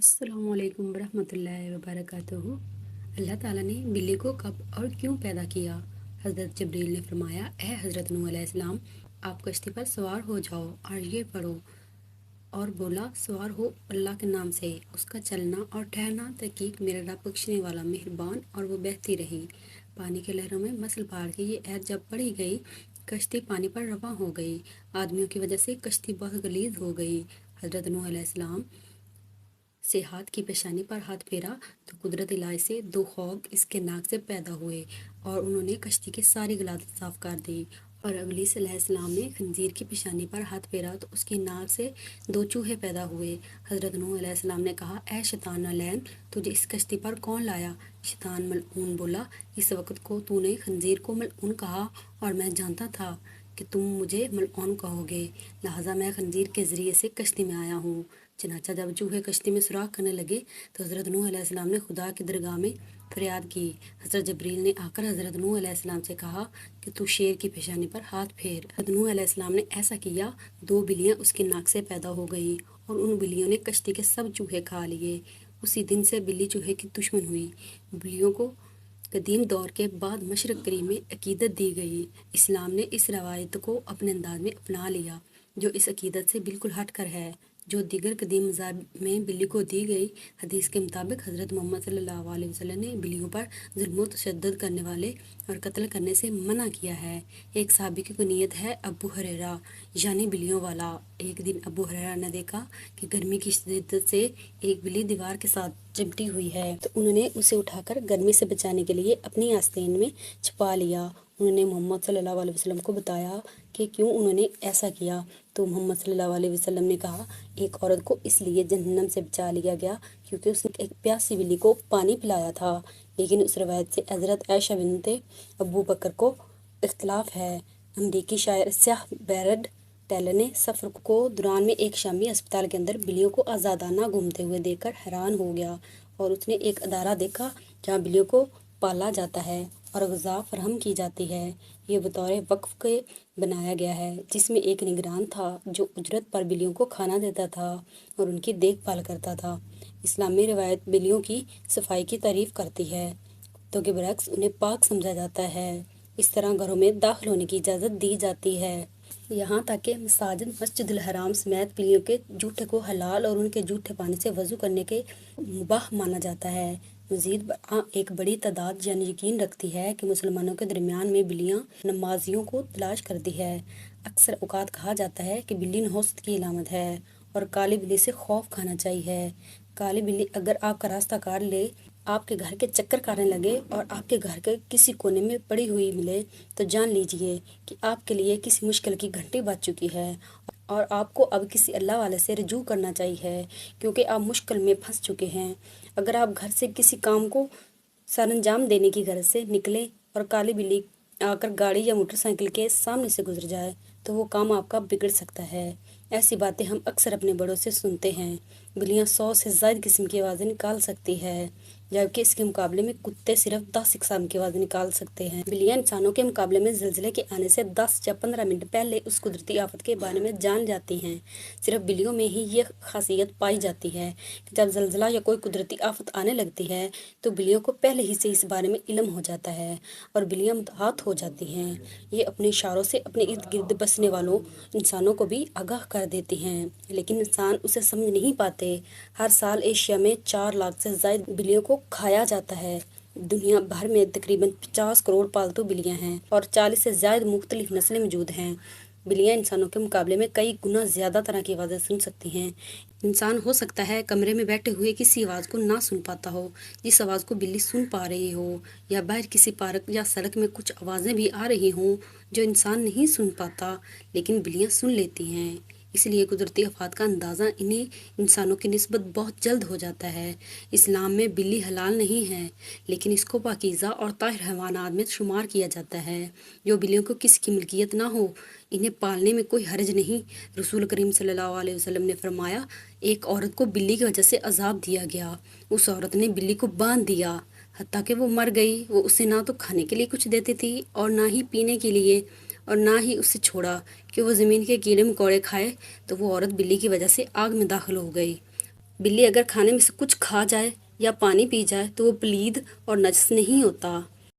अस्सलाम वालेकुम वरहमतुल्लाहि वबरकातुहू। अल्लाह ताला ने बिल्ली को कब और क्यों पैदा किया? हज़रत जबरील ने फरमाया, ए हज़रत नूह अलैहिस्सलाम, आप कश्ती पर सवार हो जाओ और ये पढ़ो। और बोला, सवार हो अल्लाह के नाम से, उसका चलना और ठहरना तहकीक मेरा रब बख्शने वाला मेहरबान। और वो बहती रही। पानी के लहरों में मसल पार के ये ऐत जब पढ़ी गई, कश्ती पानी पर रवा हो गई। आदमियों की वजह से कश्ती बहुत गलीज हो गई। हज़रत नूह अलैहिस्सलाम से हाथ की पेशानी पर हाथ फेरा तो कुदरत इलाही से दो खौग इसके नाक से पैदा हुए और उन्होंने कश्ती की सारी गलाजत साफ कर दी। और इब्लीस अलैहिस्सलाम ने खंजीर की पेशानी पर हाथ फेरा तो उसकी नाक से दो चूहे पैदा हुए। हज़रत नूह अलैहिस्सलाम ने कहा, ए शैतान नालैन, तुझे इस कश्ती पर कौन लाया? शैतान मलऊन बोला, इस वक्त को तूने खंजीर को मलऊन कहा और मैं जानता था कि तुम मुझे मलऊन कहोगे, लिहाजा मैं खंजीर के ज़रिए से कश्ती में आया हूँ। चनाचा जब चूहे कश्ती में सुराख करने लगे तो हज़रत नूह अलैहिस्सलाम ने खुदा की दरगाह में फरियाद की। हज़रत जबरील ने आकर हज़रत नूह अलैहिस्सलाम से कहा कि तू शेर की पेशानी पर हाथ फेर। हज़रत नूह अलैहिस्सलाम ने ऐसा किया। दो बिल्लियाँ उसकी नाक से पैदा हो गई और उन बिल्लियों ने कश्ती के सब चूहे खा लिए। उसी दिन से बिल्ली चूहे की दुश्मन हुई। बिल्लियों को कदीम दौर के बाद मशरक़ करीम में अकीदत दी गई। इस्लाम ने इस रवायत को अपने अंदाज में अपना लिया जो इस अकीदत से बिल्कुल हट कर है जो दीगर कदीम मज़ाहब में बिल्ली को दी गई। हदीस के मुताबिक हज़रत मोहम्मद सल्लल्लाहु अलैहि वसल्लम ने बिल्लियों पर जुल्म व तशद्दुद करने वाले और कत्ल करने से मना किया है। एक सहाबी की कुनीयत है अबू हुरैरा, यानी बिल्लियों वाला। एक दिन अबू हुरैरा ने देखा कि गर्मी की शिद्दत से एक बिल्ली दीवार के साथ चिपटी हुई है, तो उन्होंने उसे उठाकर गर्मी से बचाने के लिए अपनी आस्तीन में छुपा लिया। उन्होंने मोहम्मद सल्लल्लाहु अलैहि वसल्लम को बताया कि क्यों उन्होंने ऐसा किया, तो मोहम्मद सल्लल्लाहु अलैहि वसल्लम ने कहा, एक औरत को इसलिए जहन्नम से बचा लिया गया क्योंकि उसने एक प्यासी बिल्ली को पानी पिलाया था। लेकिन उस रवायत से हज़रत आयशा बिनते अबू बकर को इख्तलाफ है। अमरीकी शायर स्याह बैरड टेलर ने सफ़र को दौरान में एक शामी अस्पताल के अंदर बिल्लियों को आज़ादाना घूमते हुए देखकर हैरान हो गया और उसने एक अदारा देखा जहाँ बिल्लियों को पाला जाता है और ग़िज़ा फराहम की जाती है। ये बतौर वक्फ के बनाया गया है, जिसमें एक निगरान था जो उजरत पर बिल्लियों को खाना देता था और उनकी देखभाल करता था। इस्लामी रिवायत बिल्लियों की सफाई की तारीफ़ करती है, तो के बरक्स उन्हें पाक समझा जाता है। इस तरह घरों में दाखिल होने की इजाज़त दी जाती है। यहाँ तक कि मसाजिद मस्जिदुल हराम समेत बिल्लियों के जूठे को हलाल और उनके जूठे पानी से वज़ू करने के मुबाह माना जाता है। मज़ीद एक बड़ी तादाद यकीन रखती है कि मुसलमानों के दरमियान में बिल्लियाँ नमाजियों को तलाश करती है। अक्सर औक़ात कहा जाता है कि बिल्ली नहुस्त की अलामत है और काली बिल्ली से खौफ खाना चाहिए। काली बिल्ली अगर आपका रास्ता काट ले, आपके घर के चक्कर काटने लगे और आपके घर के किसी कोने में पड़ी हुई मिले, तो जान लीजिए कि आपके लिए किसी मुश्किल की घंटी बज चुकी है और आपको अब किसी अल्लाह वाले से रजू करना चाहिए, क्योंकि आप मुश्किल में फंस चुके हैं। अगर आप घर से किसी काम को सरंजाम देने की गर्ज से निकले और काली बिल्ली आकर गाड़ी या मोटरसाइकिल के सामने से गुजर जाए, तो वो काम आपका बिगड़ सकता है। ऐसी बातें हम अक्सर अपने बड़ों से सुनते हैं। बिल्लियाँ 100 से ज़ायद किस्म की आवाज़ें निकाल सकती है, जबकि इसके मुकाबले में कुत्ते सिर्फ 10 किस्म की आवाज़ें निकाल सकते हैं। बिल्लियाँ इंसानों के मुकाबले में ज़लज़ले के आने से 10 या 15 मिनट पहले उस कुदरती आफत के बारे में जान जाती हैं। सिर्फ बिल्लियों में ही ये खासियत पाई जाती है कि जब ज़लज़ला या कोई कुदरती आफत आने लगती है तो बिल्लियों को पहले ही से इस बारे में इल्म हो जाता है और बिल्लियाँ मुतहात हो जाती हैं। ये अपने इशारों से अपने इर्द गिर्द बसने वालों इंसानों को भी आगाह कर देती हैं, लेकिन इंसान उसे समझ नहीं पाते। हर साल एशिया में 4 लाख से ज़ायद बिल्लियों को खाया जाता है। दुनिया भर में तकरीबन 50 करोड़ पालतू बिल्लियाँ हैं और 40 से ज़ायद मुख्तलिफ नस्लें मौजूद हैं। बिल्लियाँ इंसानों के मुकाबले में कई गुना ज़्यादा तरह की आवाज़ें सुन सकती हैं। इंसान हो सकता है कमरे में बैठे हुए किसी आवाज़ को ना सुन पाता हो जिस आवाज़ को बिल्ली सुन पा रही हो, या बाहर किसी पार्क या सड़क में कुछ आवाज़ें भी आ रही हों जो इंसान नहीं सुन पाता, लेकिन बिल्लियाँ सुन लेती हैं। इसलिए कुदरती आफात का अंदाज़ा इन्हें इंसानों की निस्बत बहुत जल्द हो जाता है। इस्लाम में बिल्ली हलाल नहीं है, लेकिन इसको पाकीज़ा और ताहिर हैवानात में शुमार किया जाता है। जो बिल्लियों को किसी की मिल्कियत ना हो, इन्हें पालने में कोई हर्ज नहीं। रसूल करीम सल्लल्लाहु अलैहि वसल्लम ने फरमाया, एक औरत को बिल्ली की वजह से अजाब दिया गया। उस औरत ने बिल्ली को बांध दिया हत्ता कि वो मर गई। वो उसे ना तो खाने के लिए कुछ देती थी और ना ही पीने के लिए, और ना ही उसे छोड़ा कि वो ज़मीन के कीड़े मकोड़े खाए। तो वो औरत बिल्ली की वजह से आग में दाखिल हो गई। بلی اگر کھانے میں سے کچھ کھا جائے یا پانی پی جائے تو وہ پلید اور نجس نہیں ہوتا،